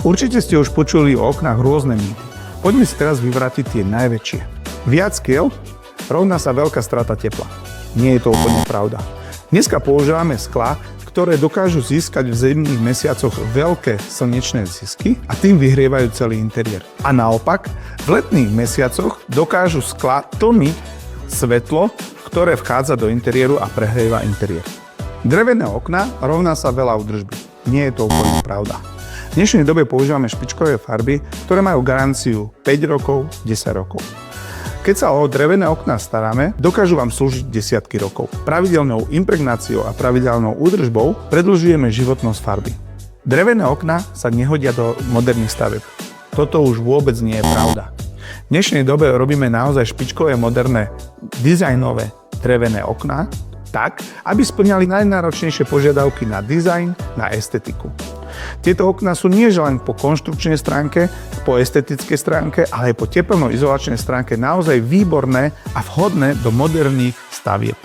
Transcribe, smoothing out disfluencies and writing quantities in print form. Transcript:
Určite ste už počuli o oknách rôzne mýty. Poďme si teraz vyvrátiť tie najväčšie. Viac skiel rovná sa veľká strata tepla. Nie je to úplne pravda. Dneska používame sklá, ktoré dokážu získať v zimných mesiacoch veľké slnečné zisky a tým vyhrievajú celý interiér. A naopak, v letných mesiacoch dokážu sklá tlmiť svetlo, ktoré vchádza do interiéru a prehrieva interiér. Drevené okná rovná sa veľa údržby. Nie je to úplne pravda. V dnešnej dobe používame špičkové farby, ktoré majú garanciu 5 rokov, 10 rokov. Keď sa o drevené okná staráme, dokážu vám slúžiť desiatky rokov. Pravidelnou impregnáciou a pravidelnou údržbou predĺžujeme životnosť farby. Drevené okná sa nehodia do moderných stavieb. Toto už vôbec nie je pravda. V dnešnej dobe robíme naozaj špičkové, moderné, dizajnové drevené okná, tak, aby spĺňali najnáročnejšie požiadavky na dizajn, na estetiku. Tieto okná sú nie len po konštrukčnej stránke, po estetickej stránke, ale aj po tepelno-izolačnej stránke naozaj výborné a vhodné do moderných stavieb.